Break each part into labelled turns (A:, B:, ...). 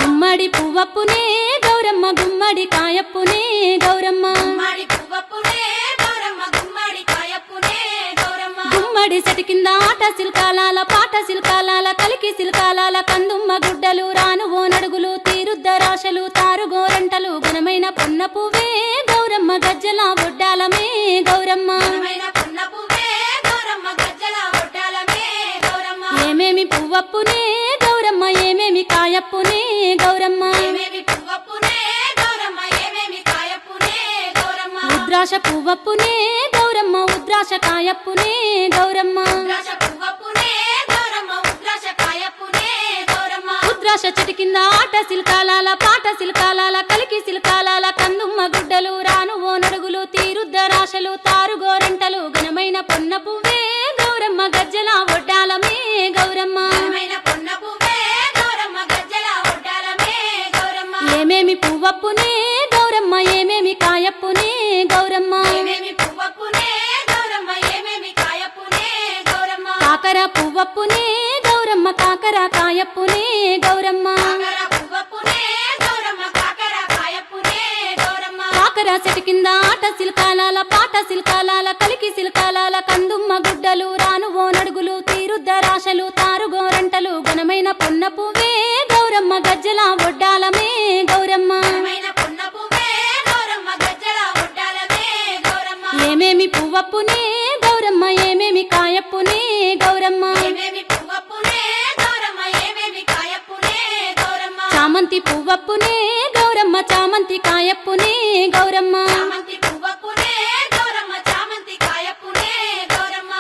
A: గుమ్మడి పువ్వప్పునే గౌరమ్మ గుమ్మడి కాయప్పునే గౌరమ్మ గుమ్మడి చెట్టు కింద ఆట సిల్కాలాల పాట సిల్కాలాల కలికి సిల్కాలాల కందుమ్మ గుడ్డలు రాను ఓ నడుగులు తీరుద్దరాశలు తారుగోరంటలు గుణమైన పొన్న పువ్వే గౌరమ్మ గజ్జల ఒడ్డాలమే గౌరమ్మ ఏమేమి పువ్వప్పునే గౌరమ్మ ఏమేమి కాయప్పునే గౌరమ్మ ఉద్రాశ పువ్వప్పునే గౌరమ్మ ఉద్రాశ కాయప్పునే గౌరమ్మ ఉద్రాశ చెట్టు కింద ఆట సిల్కాలాల పాట సిల్కాలాల కలికి సిల్కాలాల కందుమ్మ గుడ్డలు రాను ఓ నడుగులు తీరుద్దరాశలు తారుగోరంటలు గుణమైన పొన్న పువ్వే గౌరమ్మ గజ్జల ఒడ్డాలమే గౌరమ్మ ఏమేమి పువ్వప్పునే గౌరమ్మ ఏమేమి కాయప్పునే గౌరమ్మ కాకర పువ్వప్పునే గౌరమ్మ కాకర కాయప్పునే గౌరమ్మ కాకర చెట్టు కింద ఆట సిల్కాలాల పాట సిల్కాలాల కలికి సిల్కాలాల కందుమ్మ గుడ్డలు రాను ఓ నడుగులు తీరుద్దరాశలు తారుగోరంటలు గుణమైన పొన్న పువ్వే గౌరమ్మ గజ్జల ఒడ్డాలమే గౌరమ్మ ఏమేమి పువ్వప్పునే గౌరమ్మ ఏమేమి కాయప్పునే గౌరమ్మ చామంతి పువ్వప్పునే గౌరమ్మ చామంతి కాయప్పునే గౌరమ్మ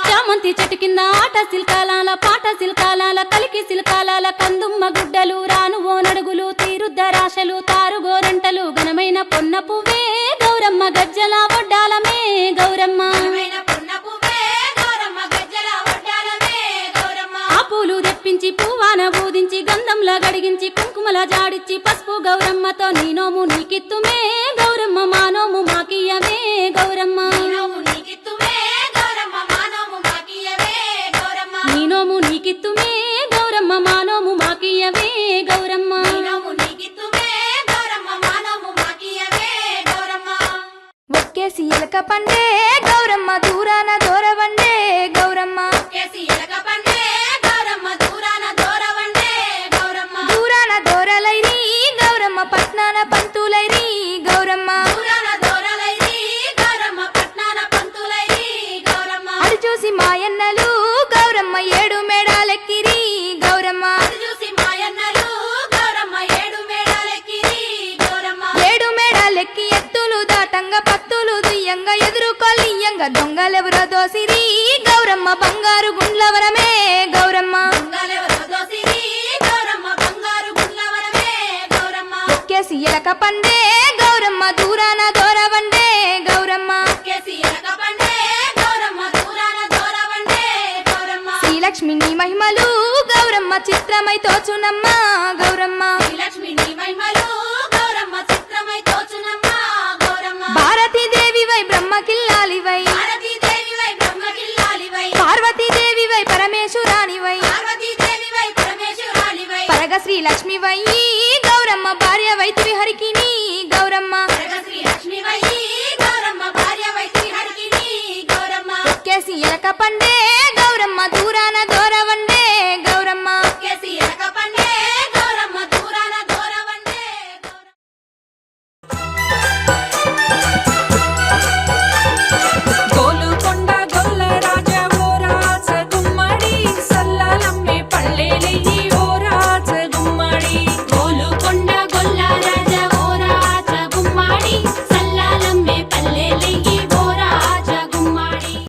A: చామంతి చెట్టు కింద ఆట సిల్కాలాల పాట సిల్కాలాల కలికి సిల్కాలాల కందుమ్మ గుడ్డలు రాను ఓ నడుగులు తీరుద్దరాశలు తారుగోరంటలు ఘనమైన పొన్న పువ్వే గౌరమ్మ గజ్జల ఒడ్డాలమే గౌరమ్మ ఆ పూలు తెప్పించి పువ్వాన బూదించి గంధంలా గడిగించి కుంకుమల జాడిచ్చి పసుపు గౌరమ్మతో నీ నోము నీకిత్తుమే గౌరమ్మ మా నోము మాకియవే గౌరమ్మ నీ నోము నీకిత్తుమే గౌరమ్మ మా నోము మాకియవే గౌరమ్మ
B: ఒక్కేసి ఎలక పండే గౌరమ్మ దూరాన దూరవండే గౌరమ్మ దూరాన దూరలైరి గౌరమ్మ పట్నాన పంతులైరి గౌరమ్మ అడు చూసి మాయన్నలు గౌరమ్మ ఏడు మేడాలెక్కిరి గౌరమ్మ ఏడు మేడాలెక్కి ఎత్తులు దొంగ దొంగలెవరో దోసిరి గౌరమ్మ బంగారు గుండ్లవరమే గౌరమ్మ ఎక్కేసి ఎలక పండే గౌరమ్మ దూరాన దూరవండే గౌరమ్మ శ్రీలక్ష్మి నీ మహిమలు గౌరమ్మ చిత్రమై తోచునమ్మ గౌరమ్మ భారతీదేవివై బ్రహ్మకిల్లాలివై పార్వతీదేవివై పరమేశ్వరానివై పరగ శ్రీలక్ష్మివై గౌరమ్మ భార్య వైతివి హరికిని గౌరమ్మ ఎక్కేసి ఎలక పండే